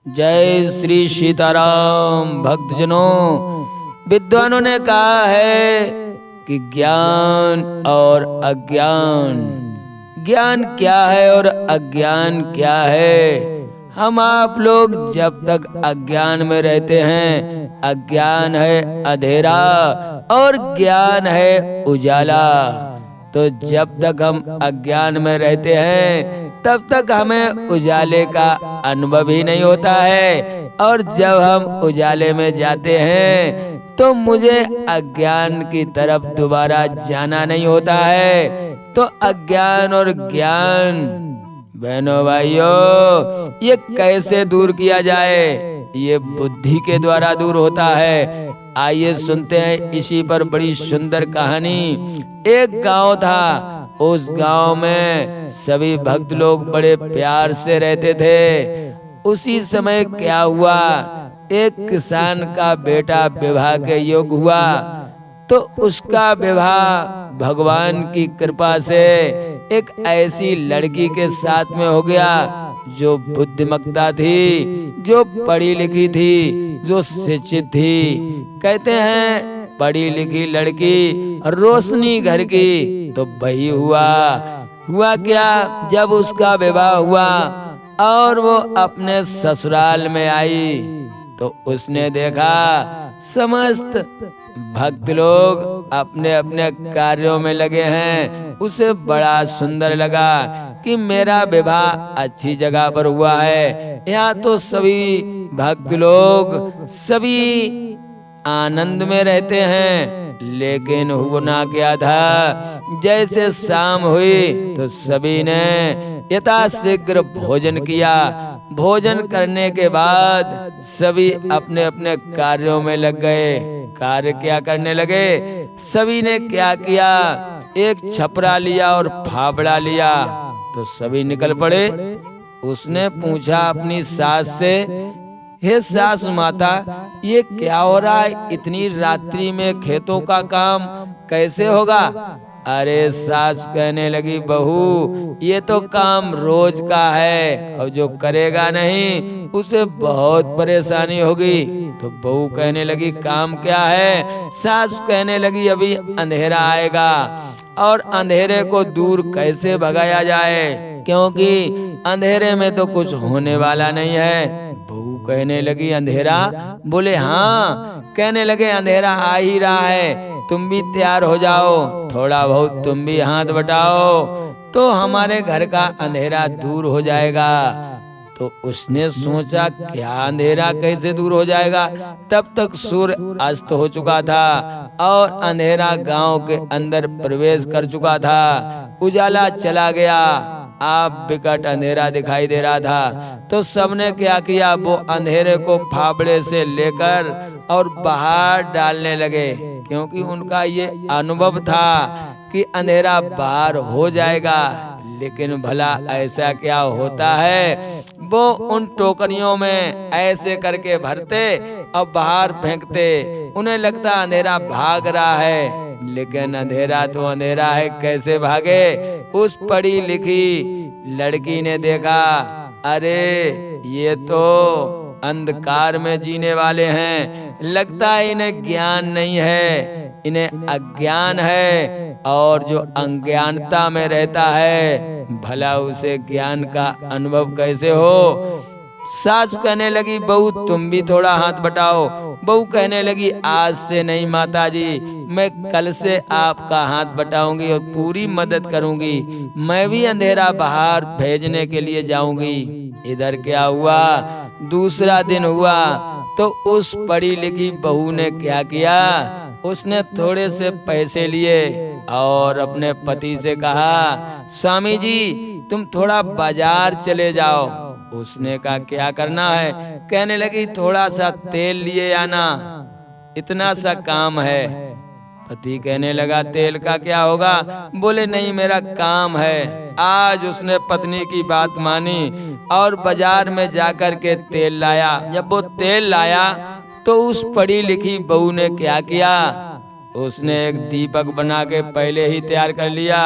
जय श्री सीताराम। भक्तजनों, विद्वानों ने कहा है कि ज्ञान और अज्ञान, ज्ञान क्या है और अज्ञान क्या है। हम आप लोग जब तक अज्ञान में रहते हैं, अज्ञान है अंधेरा और ज्ञान है उजाला। तो जब तक हम अज्ञान में रहते हैं तब तक हमें उजाले का अनुभव ही नहीं होता है, और जब हम उजाले में जाते हैं तो मुझे अज्ञान की तरफ दोबारा जाना नहीं होता है। तो अज्ञान और ज्ञान, बहनों भाइयों, ये कैसे दूर किया जाए? ये बुद्धि के द्वारा दूर होता है। आइए सुनते हैं इसी पर बड़ी सुंदर कहानी। एक गांव था, उस गांव में सभी भक्त लोग बड़े प्यार से रहते थे। उसी समय क्या हुआ, एक किसान का बेटा विवाह के योग्य हुआ। तो उसका विवाह भगवान की कृपा से एक ऐसी लड़की के साथ में हो गया जो बुद्धिमत्ता थी, जो पढ़ी लिखी थी, जो शिक्षित थी। कहते हैं पढ़ी लिखी लड़की, रोशनी घर की। तो वही हुआ क्या, जब उसका विवाह हुआ और वो अपने ससुराल में आई तो उसने देखा समस्त भक्त लोग अपने अपने कार्यों में लगे हैं। उसे बड़ा सुंदर लगा कि मेरा विवाह अच्छी जगह पर हुआ है। यहाँ तो सभी भक्त लोग सभी आनंद में रहते हैं। लेकिन होना क्या था, जैसे शाम हुई तो सभी ने यथाशीघ्र भोजन किया। भोजन करने के बाद सभी अपने अपने कार्यों में लग गए। कार्य क्या करने लगे, सभी ने क्या किया, एक छपरा लिया और फावड़ा लिया तो सभी निकल पड़े। उसने पूछा अपनी सास से, हे सास माता, ये क्या हो रहा है? इतनी रात्रि में खेतों का काम कैसे होगा? अरे सास कहने लगी, बहू ये तो काम रोज का है, और जो करेगा नहीं उसे बहुत परेशानी होगी। तो बहू कहने लगी, काम क्या है? सास कहने लगी, अभी अंधेरा आएगा और अंधेरे को दूर कैसे भगाया जाए, क्योंकि अंधेरे में तो कुछ होने वाला नहीं है। बहू कहने लगी, अंधेरा? बोले हाँ। कहने लगे, अंधेरा आ ही रहा है, तुम भी तैयार हो जाओ, थोड़ा बहुत तुम भी हाथ बटाओ तो हमारे घर का अंधेरा दूर हो जाएगा। तो उसने सोचा, क्या अंधेरा कैसे दूर हो जाएगा? तब तक सूर्य अस्त हो चुका था और अंधेरा गांव के अंदर प्रवेश कर चुका था। उजाला चला गया, आप विकट अंधेरा दिखाई दे रहा था। तो सबने क्या किया, वो अंधेरे को फावड़े से लेकर और बाहर डालने लगे, क्योंकि उनका ये अनुभव था कि अंधेरा बाहर हो जाएगा। लेकिन भला ऐसा क्या होता है, वो उन टोकरियों में ऐसे करके भरते और बाहर फेंकते। उन्हें लगता अंधेरा भाग रहा है, लेकिन अंधेरा तो अंधेरा है, कैसे भागे? उस पढ़ी लिखी लड़की ने देखा, अरे ये तो अंधकार में जीने वाले हैं, लगता है इन्हें ज्ञान नहीं है, इन्हें अज्ञान है। और जो अज्ञानता में रहता है, भला उसे ज्ञान का अनुभव कैसे हो? सास कहने लगी, बहू तुम भी थोड़ा हाथ बटाओ। बहू कहने लगी, आज से नहीं माताजी, मैं कल से आपका हाथ बटाऊंगी और पूरी मदद करूंगी। मैं भी अंधेरा बाहर भेजने के लिए जाऊंगी। इधर क्या हुआ, दूसरा दिन हुआ तो उस पढ़ी लिखी बहू ने क्या किया, उसने थोड़े से पैसे लिए और अपने पति से कहा, स्वामी जी तुम थोड़ा बाजार चले जाओ। उसने कहा, क्या करना है? कहने लगी, थोड़ा सा तेल लिए आना, इतना सा काम है। पति कहने लगा, तेल का क्या होगा? बोले, नहीं मेरा काम है। आज उसने पत्नी की बात मानी और बाजार में जाकर के तेल लाया। जब वो तेल लाया तो उस पढ़ी लिखी बहू ने क्या किया, उसने एक दीपक बना के पहले ही तैयार कर लिया,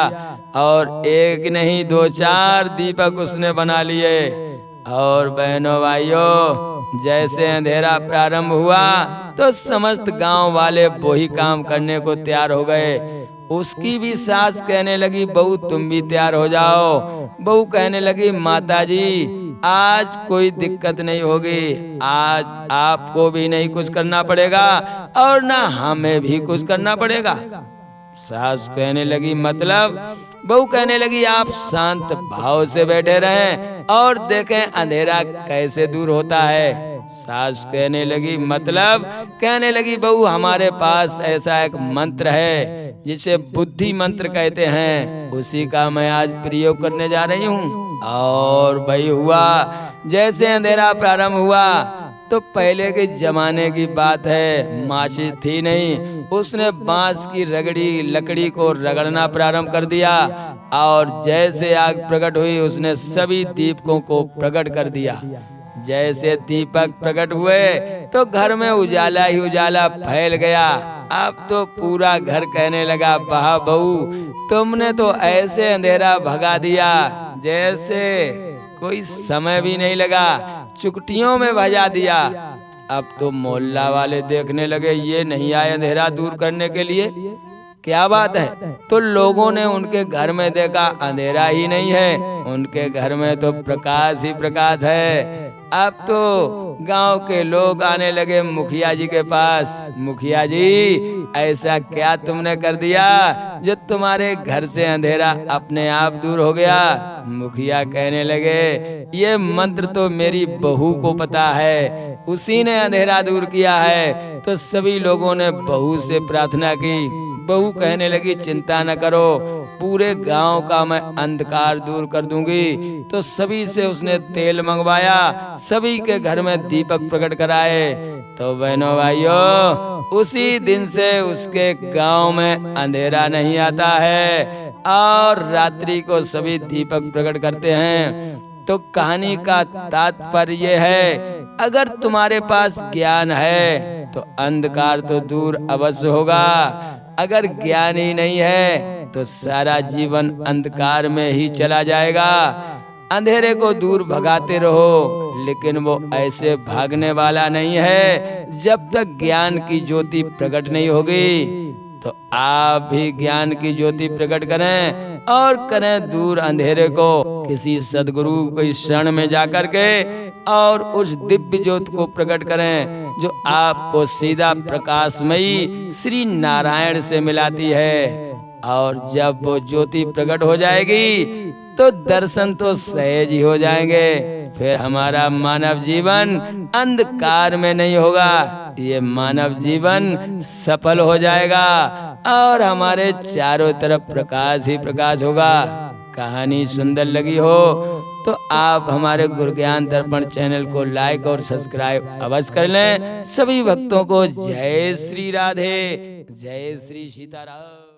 और एक नहीं 2-4 दीपक उसने बना लिए। और बहनों भाइयों, जैसे अंधेरा प्रारंभ हुआ तो समस्त गांव वाले वही काम करने को तैयार हो गए। उसकी भी सास कहने लगी, बहू तुम भी तैयार हो जाओ। बहू कहने लगी, माताजी आज कोई दिक्कत नहीं होगी, आज आपको भी नहीं कुछ करना पड़ेगा और ना हमें भी कुछ करना पड़ेगा। सास कहने लगी, मतलब? बहू कहने लगी, आप शांत भाव से बैठे रहें और देखें अंधेरा कैसे दूर होता है। सास कहने लगी, मतलब? कहने लगी, बहू हमारे पास ऐसा एक मंत्र है जिसे बुद्धि मंत्र कहते हैं, उसी का मैं आज प्रयोग करने जा रही हूँ। और भाई हुआ जैसे अंधेरा प्रारंभ हुआ तो पहले के जमाने की बात है, माचिस थी नहीं, उसने बांस की रगड़ी लकड़ी को रगड़ना प्रारंभ कर दिया और जैसे आग प्रकट हुई उसने सभी दीपकों को प्रकट कर दिया। जैसे दीपक प्रकट हुए तो घर में उजाला ही उजाला फैल गया। अब तो पूरा घर कहने लगा, वाह बहू तुमने तो ऐसे अंधेरा भगा दिया जैसे कोई समय भी नहीं लगा, चुटकियों में भजा दिया। अब तो मोहल्ला वाले देखने लगे, ये नहीं आए अंधेरा दूर करने के लिए, क्या बात है? तो लोगों ने उनके घर में देखा अंधेरा ही नहीं है, उनके घर में तो प्रकाश ही प्रकाश है। अब तो गांव के लोग आने लगे मुखिया जी के पास, मुखिया जी ऐसा क्या तुमने कर दिया जो तुम्हारे घर से अंधेरा अपने आप दूर हो गया? मुखिया कहने लगे, ये मंत्र तो मेरी बहू को पता है, उसी ने अंधेरा दूर किया है। तो सभी लोगों ने बहू से प्रार्थना की। बहू कहने लगी, चिंता न करो, पूरे गांव का मैं अंधकार दूर कर दूंगी। तो सभी से उसने तेल मंगवाया, सभी के घर में दीपक प्रकट कराए। तो बहनों भाइयों, उसी दिन से उसके गांव में अंधेरा नहीं आता है और रात्रि को सभी दीपक प्रकट करते हैं। तो कहानी का तात्पर्य है, अगर तुम्हारे पास ज्ञान है तो अंधकार तो दूर अवश्य होगा, अगर ज्ञान ही नहीं है तो सारा जीवन अंधकार में ही चला जाएगा। अंधेरे को दूर भगाते रहो, लेकिन वो ऐसे भागने वाला नहीं है जब तक ज्ञान की ज्योति प्रकट नहीं होगी। तो आप भी ज्ञान की ज्योति प्रकट करें और करें दूर अंधेरे को। किसी सदगुरु को शरण में जाकर के और उस दिव्य ज्योति को प्रकट करें जो आपको सीधा प्रकाशमयी श्री नारायण से मिलाती है। और जब वो ज्योति प्रकट हो जाएगी तो दर्शन तो सहज ही हो जाएंगे। फिर हमारा मानव जीवन अंधकार में नहीं होगा, ये मानव जीवन सफल हो जाएगा और हमारे चारों तरफ प्रकाश ही प्रकाश होगा। कहानी सुंदर लगी हो तो आप हमारे गुरु ज्ञान दर्पण चैनल को लाइक और सब्सक्राइब अवश्य कर लें। सभी भक्तों को जय श्री राधे, जय श्री सीताराम।